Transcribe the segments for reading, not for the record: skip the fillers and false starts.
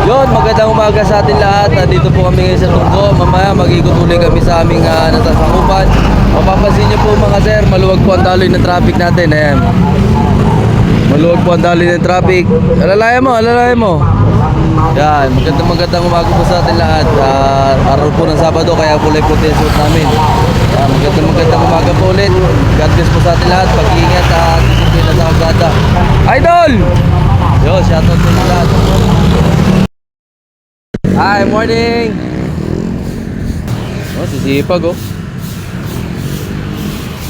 Yun, magandang umaga sa atin lahat. Dito po kami ngayon sa Tungko. Mamaya mag-ikot uli kami sa aming nasasakupan. Mapapansin nyo po mga sir, maluwag po ang daloy ng traffic natin. Ayan. Maluwag po ang daloy ng traffic. Alalayan mo, alalayan mo. Yan, magandang umaga po sa atin lahat. Araw po ng Sabado, kaya kulay puti ang suot namin. Magandang umaga po ulit. God bless po sa atin lahat. Pag-iingat at disiplina sa kalsada. Idol! Yo, shoutout po sa lahat. Hi, morning! Oh, sisipag oh.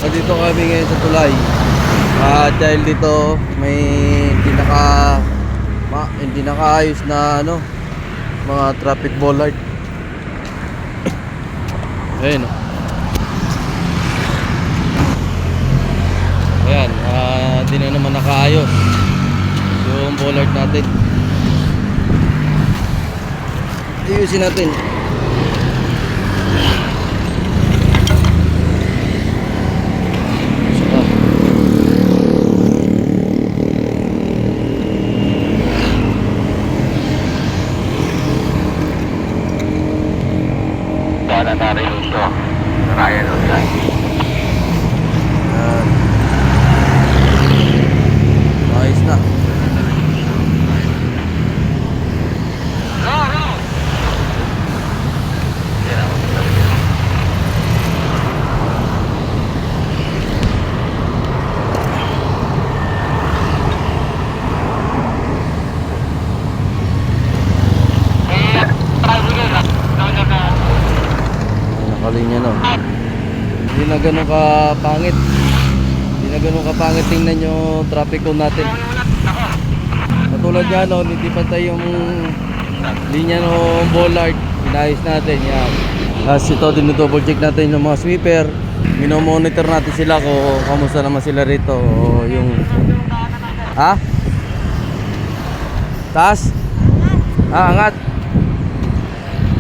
Dito kami ngayon sa tulay. Dahil dito may hindi nakaayos na mga traffic bollard. Ayun oh. Ayan, di na naman nakaayos yung bollard natin. Ayusin natin. Sana tayo ito. Ryan Online. Ayos na. Nakalinya no. Hindi na ganun kapangit. Hindi na ganun kapangit. Tingnan yung traffic cone natin. Katulad nga no, hindi pantay yung linya ng bollard. Inayos natin yan. Tapos ito dinodouble check natin yung mga sweeper. Minomonitor natin sila kung kamusta naman sila rito. O yung ha? Taas? Angat.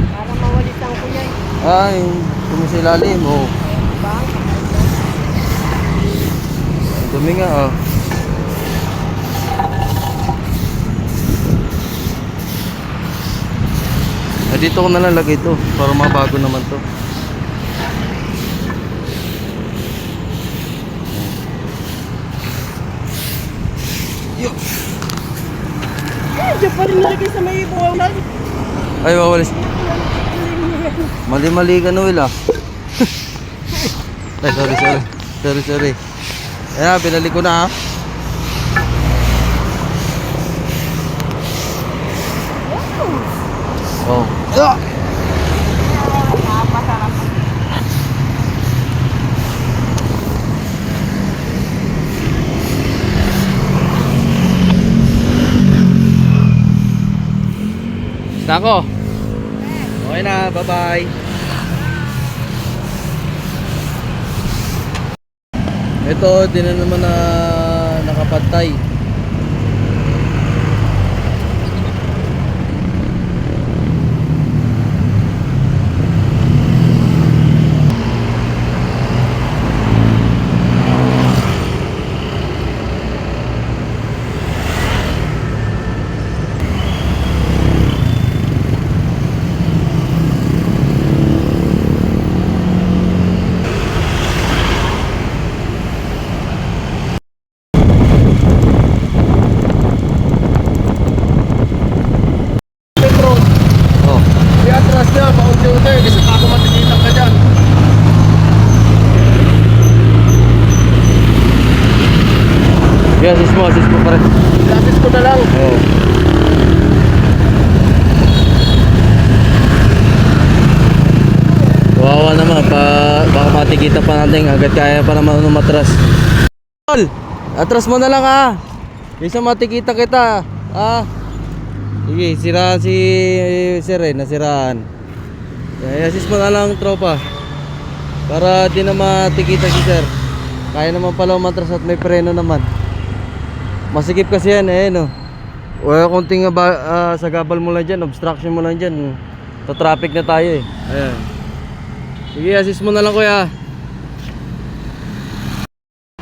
Para mawalis ang kuya. Ay, kumisilalim oh. Dumi nga oh. Dito ko nalalagay ito para mabago naman to. Yo. Diyan pa rin nilagay sa may buwan. Ay, wawalis. Mali-mali ka Noel ah. Ay, sorry. Ayan, pinali ko na ah. Oh. Nako. Okay na, bye-bye. Ito, di na naman na nakapantay. Assist mo pa rin. Assist ko na lang. Oo. Kawawa naman, baka matikita pa natin agad kaya pa naman umatras. Atras mo na lang ah. Isa matikita kita. Ah. Sige, siraan si Sir nasiraan. Assist mo na lang tropa. Para di na matikita si Sir. Kaya naman pala umatras at may preno naman. Masikip kasi yan no. Wala konting sagabal mo lang dyan, obstruction mo lang dyan. Traffic na tayo Ayan. Sige, assist mo na lang kuya.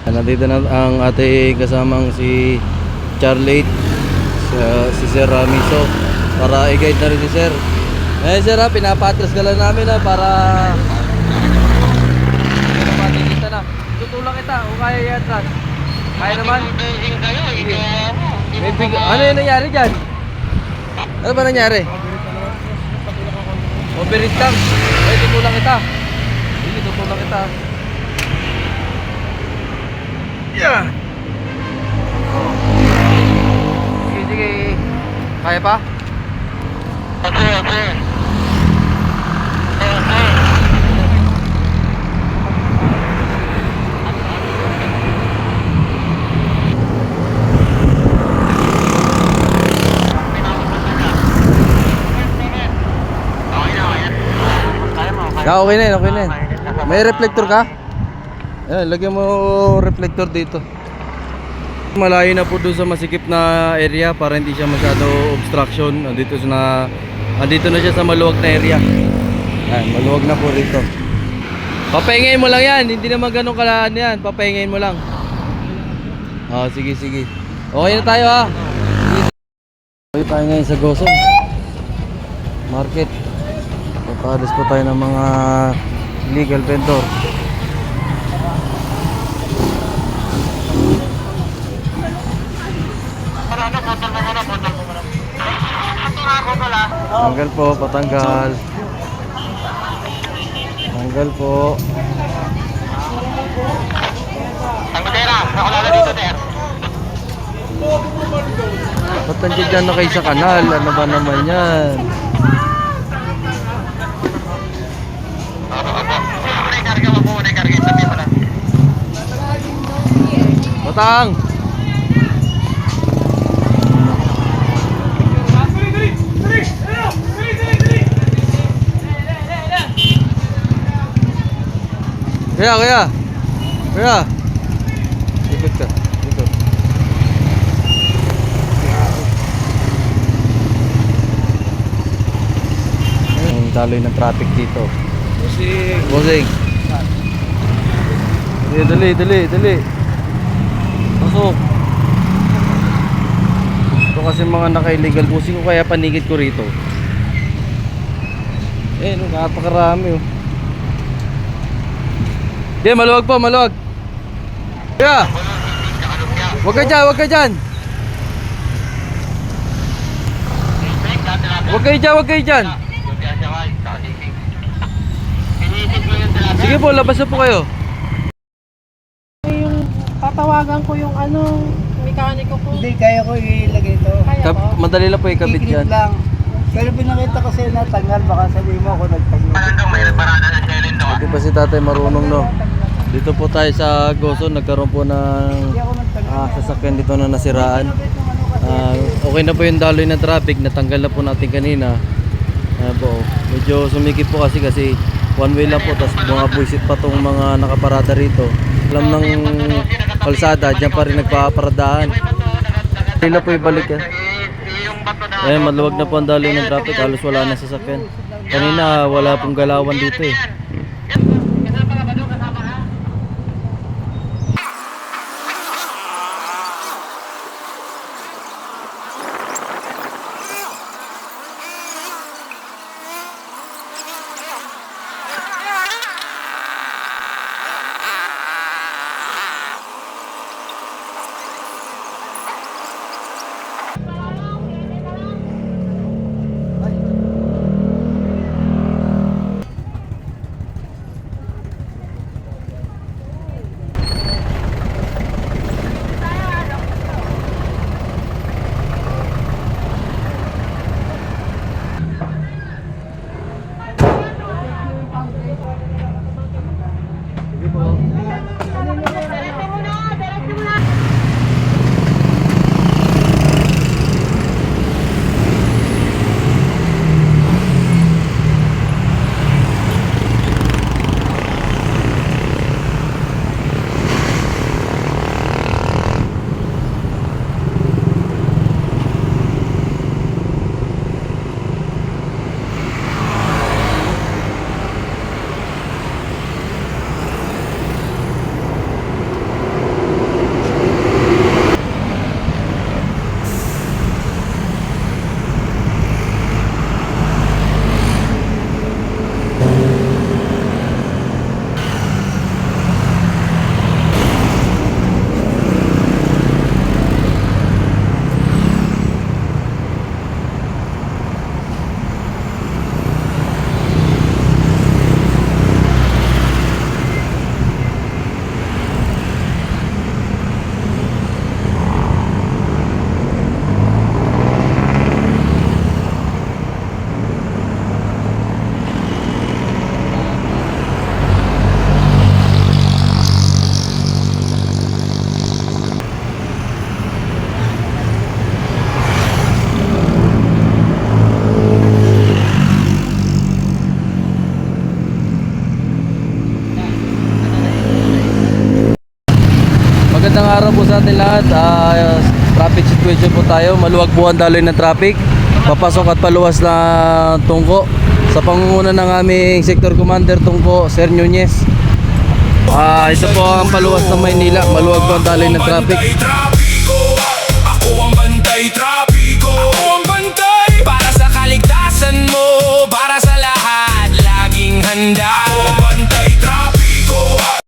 Nandito na ang ating kasamang si Charlotte, si Sir Ramiso. Para i-guide na rin si sir. Eh sir ha, pinapatras ka lang namin ha, para para matikita na. Tutulak kita, o kaya i-atras. Kaya naman? Sige. Ano yung nangyari dyan? Ano ba nangyari? Overheat lang. Ay, tutulak kita. Sige, tutulak kita. Yeah! Sige, sige. Kaya pa? Okay na yun, okay na yun. May reflector ka? Ayan, lagyan mo reflector dito. Malayo na po doon sa masikip na area para hindi siya masyado obstruction. Andito na siya sa maluwag na area. Ayan, maluwag na po rito. Papahingayin mo lang yan, hindi naman ganun kalaan yan. Papahingayin mo lang. Sige, sige. Okay na tayo ha. Okay tayo ngayon sa Goson Market. Papalis po tayo ng mga illegal vendor. Tanggal po, patanggal. Tanggal po. Ba't nandiyan dyan na kayo sa kanal? Ano ba naman yan? Batang! Kaya ikot ka, ikot. Ang daloy ng traffic dito. Bossing. Dali. Pasok. Ito kasi mga naka-illegal bossing ko, kaya panigid ko rito. Napakarami oh. Di, maluwag po, maluwag. Kaya, wag ka dyan. Wag kayo dyan. Sige po, labas na po kayo. Yung tatawagan ko yung mekaniko ko. Hindi, kaya ko ilagay ito. Kaya ko. Madali lang po ikabit Iklit yan. lang. Pero pinakita ko sa'yo na tanggal, baka sabihin mo ako nagtanggal. Hindi pa si tatay marunong no. Dito po tayo sa Goson, nagkaroon po ng Hindi ako nagtanggal. sasakyan dito na nasiraan. Okay na po yung daloy ng traffic, natanggal na po natin kanina. Medyo sumikip po kasi one way lang po, tapos mga buisit pa tong mga nakaparada rito. Alam ng kalsada, dyan pa rin nagpaparadahan. Hindi na po ibalik yan. Maluwag na po ang daloy ng traffic, halos wala na sasakyan. Kanina wala pong galawan dito eh. araw po sa atin lahat. Traffic situation po tayo. Maluwag po ang daloy ng traffic. Papasok at paluwas na Tungko. Sa pangunguna ng aming Sector Commander Tungko, Sir Nunez. Ito po ang paluwas ng Maynila. Maluwag po ang daloy ng traffic. Ako ang bantay trapiko.